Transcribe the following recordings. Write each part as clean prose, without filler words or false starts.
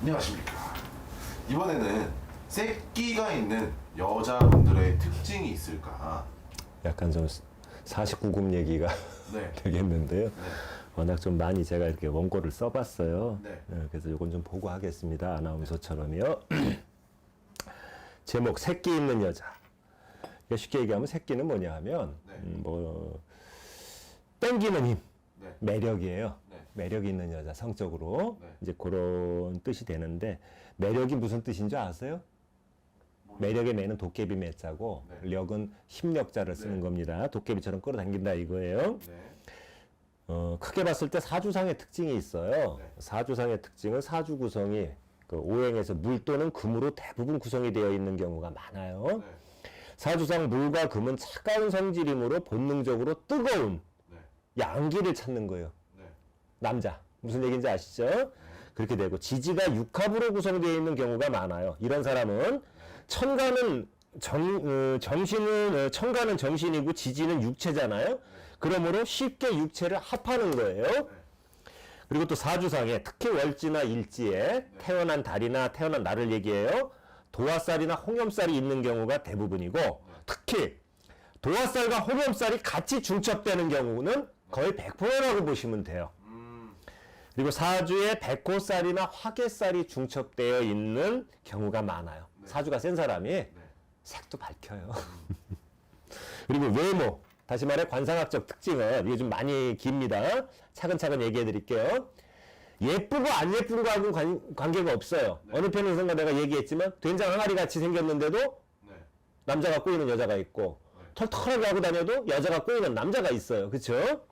안녕하십니까. 이번에는 새끼가 있는 여자분들의 특징이 있을까? 약간 좀 49금 얘기가 네. 되겠는데요. 네. 워낙 좀 많이 제가 이렇게 원고를 써봤어요. 네. 그래서 이건 좀 보고 하겠습니다. 아나운서처럼요. 제목, 새끼 있는 여자. 그러니까 쉽게 얘기하면 새끼는 뭐냐 하면, 네. 땡기는 힘, 네. 매력이에요. 네. 매력 있는 여자, 성적으로. 네. 이제 그런 뜻이 되는데, 매력이 무슨 뜻인 줄 아세요? 매력의 매는 도깨비 매자고, 네. 력은 힘력자를 쓰는 네. 겁니다. 도깨비처럼 끌어당긴다 이거예요. 네. 크게 봤을 때 사주상의 특징이 있어요. 네. 사주상의 특징은 사주 구성이 그 오행에서 물 또는 금으로 대부분 구성이 되어 있는 경우가 많아요. 네. 사주상 물과 금은 차가운 성질이므로 본능적으로 뜨거운 네. 양기를 찾는 거예요. 네. 남자. 무슨 얘기인지 아시죠? 그렇게 되고 지지가 육합으로 구성되어 있는 경우가 많아요. 이런 사람은 천간은 천간은 정신이고 지지는 육체잖아요. 그러므로 쉽게 육체를 합하는 거예요. 그리고 또 사주상에 특히 월지나 일지에 태어난 달이나 태어난 날을 얘기해요. 도화살이나 홍염살이 있는 경우가 대부분이고 특히 도화살과 홍염살이 같이 중첩되는 경우는 거의 100%라고 보시면 돼요. 그리고 사주에 백호살이나 화개살이 중첩되어 있는 경우가 많아요. 사주가 센 사람이 색도 밝혀요. 그리고 외모, 다시 말해 관상학적 특징은 이게 좀 많이 깁니다. 차근차근 얘기해 드릴게요. 예쁘고 안 예쁜 거하고는 관계가 없어요. 네. 어느 편에선가 내가 얘기했지만 된장 항아리 같이 생겼는데도 네. 남자가 꼬이는 여자가 있고 털털하게 하고 다녀도 여자가 꼬이는 남자가 있어요. 그렇죠?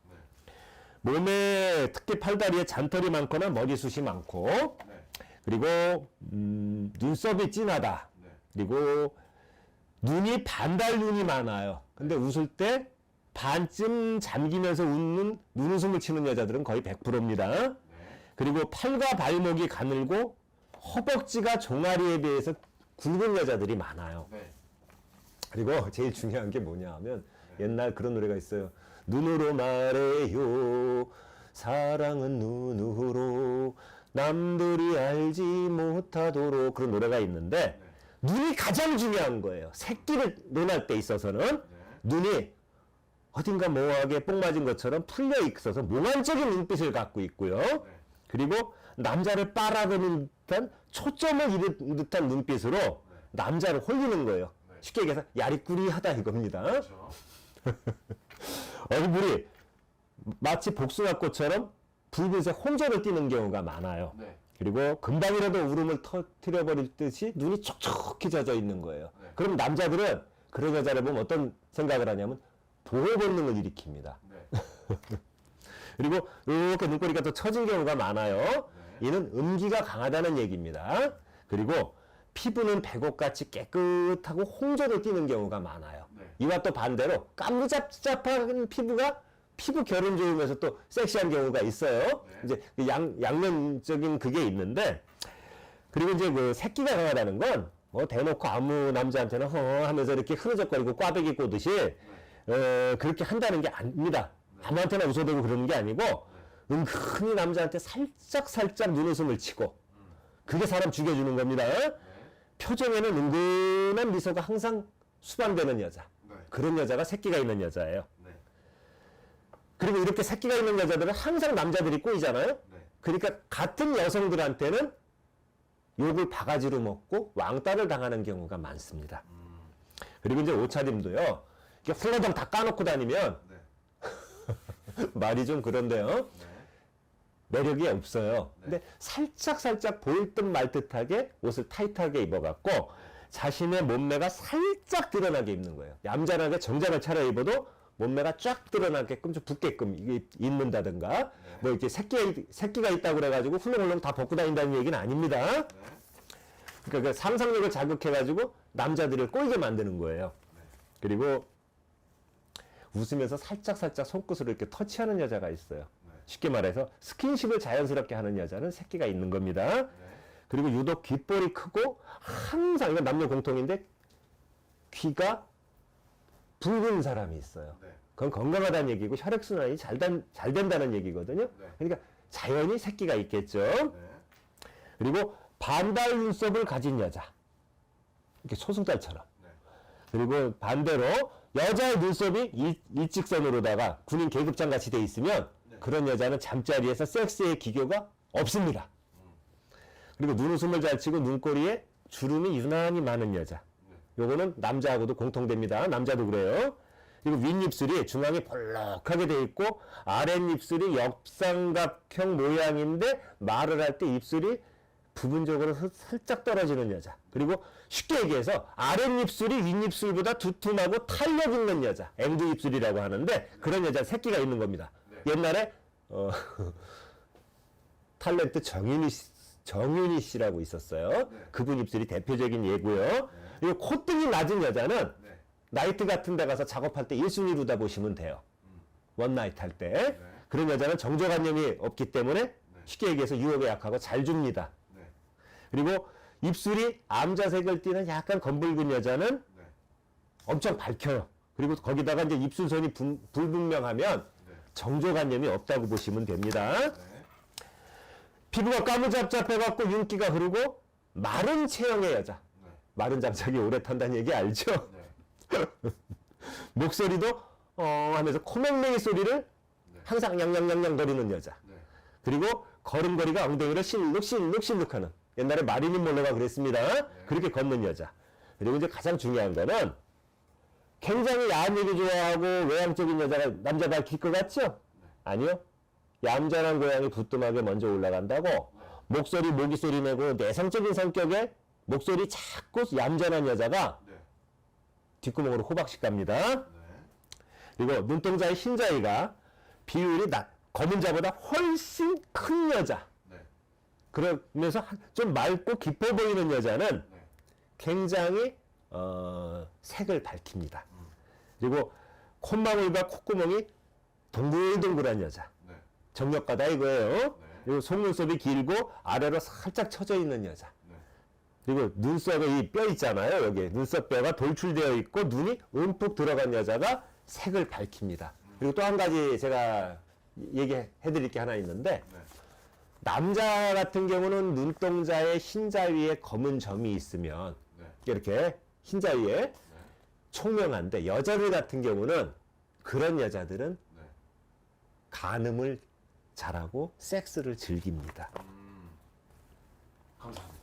몸에 특히 팔다리에 잔털이 많거나 머리숱이 많고 네. 그리고 눈썹이 진하다. 네. 그리고 눈이 반달 눈이 많아요. 근데 웃을 때 반쯤 잠기면서 웃는 눈웃음을 치는 여자들은 거의 100%입니다. 네. 그리고 팔과 발목이 가늘고 허벅지가 종아리에 비해서 굵은 여자들이 많아요. 네. 그리고 제일 중요한 게 뭐냐 하면 옛날 그런 노래가 있어요. 눈으로 말해요. 사랑은 눈으로 남들이 알지 못하도록 그런 노래가 있는데 눈이 가장 중요한 거예요. 새끼를 논할 때 있어서는 눈이 어딘가 멍하게 뽕 맞은 것처럼 풀려 있어서 몽환적인 눈빛을 갖고 있고요. 그리고 남자를 빨아드는 듯한 초점을 잃은 듯한 눈빛으로 남자를 홀리는 거예요. 쉽게 얘기해서 야리꾸리하다 이겁니다. 그렇죠. 얼굴이 마치 복숭아꽃처럼 붉은색 홍조를 띠는 경우가 많아요. 네. 그리고 금방이라도 울음을 터뜨려버릴 듯이 눈이 촉촉히 젖어 있는 거예요. 네. 그럼 남자들은 그런 여자를 보면 어떤 생각을 하냐면 보호 본능을 일으킵니다. 네. 그리고 이렇게 눈꼬리가 또 처진 경우가 많아요. 네. 이는 음기가 강하다는 얘기입니다. 그리고 피부는 백옥같이 깨끗하고 홍조를 띠는 경우가 많아요. 네. 이와 또 반대로 까무잡잡한 피부가 피부 결은 좋으면서 또 섹시한 경우가 있어요. 네. 이제 그 양면적인 그게 있는데, 그리고 이제 그 새끼가 강하다는 건 뭐 대놓고 아무 남자한테는 하면서 이렇게 흐느적거리고 꽈배기 꼬듯이 그렇게 한다는 게 아닙니다. 아무한테나 웃어대고 그러는 게 아니고 은근히 남자한테 살짝 눈웃음을 치고 그게 사람 죽여주는 겁니다. 표정에는 은근한 미소가 항상 수반되는 여자. 네. 그런 여자가 새끼가 있는 여자예요. 네. 그리고 이렇게 새끼가 있는 여자들은 항상 남자들이 꼬이잖아요. 네. 그러니까 같은 여성들한테는 욕을 바가지로 먹고 왕따를 당하는 경우가 많습니다. 그리고 이제 옷차림도요. 이게 훌러덩 다 까놓고 다니면 네. 말이 좀 그런데요. 네. 매력이 없어요. 네. 근데 살짝 보일 듯 말 듯하게 옷을 타이트하게 입어갖고 자신의 몸매가 살짝 드러나게 입는 거예요. 얌전하게 정장을 차려입어도 몸매가 쫙 드러나게끔 좀 붓게끔 이게 입는다든가 뭐 이렇게 새끼가 있다고 그래가지고 훌렁훌렁 다 벗고 다닌다는 얘기는 아닙니다. 그러니까 그 상상력을 자극해가지고 남자들을 꼬이게 만드는 거예요. 그리고 웃으면서 살짝 손끝으로 이렇게 터치하는 여자가 있어요. 쉽게 말해서 스킨십을 자연스럽게 하는 여자는 새끼가 있는 겁니다. 그리고 유독 귓볼이 크고 항상 이건 남녀 공통인데 귀가 붉은 사람이 있어요. 그건 건강하다는 얘기고 혈액순환이 잘 된다는 얘기거든요. 그러니까 자연히 새끼가 있겠죠. 그리고 반달 눈썹을 가진 여자. 이렇게 소승달처럼. 네. 그리고 반대로 여자의 눈썹이 일직선으로다가 군인 계급장 같이 돼 있으면 네. 그런 여자는 잠자리에서 섹스의 기교가 없습니다. 그리고 눈웃음을 잘 치고 눈꼬리에 주름이 유난히 많은 여자. 요거는 남자하고도 공통됩니다. 남자도 그래요. 그리고 윗입술이 중앙에 볼록하게 돼 있고 아랫입술이 역삼각형 모양인데 말을 할 때 입술이 부분적으로 살짝 떨어지는 여자. 그리고 쉽게 얘기해서 아랫입술이 윗입술보다 두툼하고 탄력 있는 여자. 앵두입술이라고 하는데 그런 여자 새끼가 있는 겁니다. 네. 옛날에 탤런트 정윤희 씨라고 있었어요. 네. 그분 입술이 대표적인 예고요. 그리고 콧등이 낮은 여자는 네. 나이트 같은 데 가서 작업할 때 1순위로다 보시면 돼요. 원나잇 할 때. 네. 그런 여자는 정조관념이 없기 때문에 쉽게 얘기해서 유혹에 약하고 잘 줍니다. 네. 그리고 입술이 암자색을 띠는 약간 검붉은 여자는 네. 엄청 밝혀요. 그리고 거기다가 이제 입술선이 불분명하면 네. 정조관념이 없다고 보시면 됩니다. 네. 피부가 까무잡잡해갖고 윤기가 흐르고 마른 체형의 여자. 네. 마른 장작이 오래 탄다는 얘기 알죠? 네. 목소리도 하면서 코맹맹이 소리를 항상 냥냥냥냥 거리는 여자. 네. 그리고 걸음걸이가 엉덩이를 실룩실룩실룩하는 옛날에 마릴린 monroe가 그랬습니다. 그렇게 걷는 여자. 그리고 이제 가장 중요한 거는 굉장히 야한 얘기 좋아하고 외향적인 여자가 남자 밝힐 것 같죠? 아니요. 얌전한 고양이 부뚜막에 먼저 올라간다고 목소리 모기 소리 내고 내성적인 성격의 목소리 작고 얌전한 여자가 네. 뒷구멍으로 호박씩 갑니다. 네. 그리고 눈동자의 흰자위가 비율이 검은 자보다 훨씬 큰 여자. 네. 그러면서 좀 맑고 깊어 보이는 여자는 네. 굉장히 색을 밝힙니다. 그리고 콧망울과 콧구멍이 동글동글한 여자. 네. 정력가다 이거예요. 그리고 속눈썹이 길고 아래로 살짝 처져 있는 여자. 네. 그리고 눈썹에 이 뼈 있잖아요. 여기 눈썹 뼈가 돌출되어 있고 눈이 움푹 들어간 여자가 색을 밝힙니다. 그리고 또 한 가지 제가 얘기해 드릴 게 하나 있는데 네. 남자 같은 경우는 눈동자에 흰자위에 검은 점이 있으면 네. 이렇게 흰자위에 총명한데 여자들 같은 경우는 그런 여자들은 네. 간음을 잘하고 섹스를 즐깁니다. 감사합니다.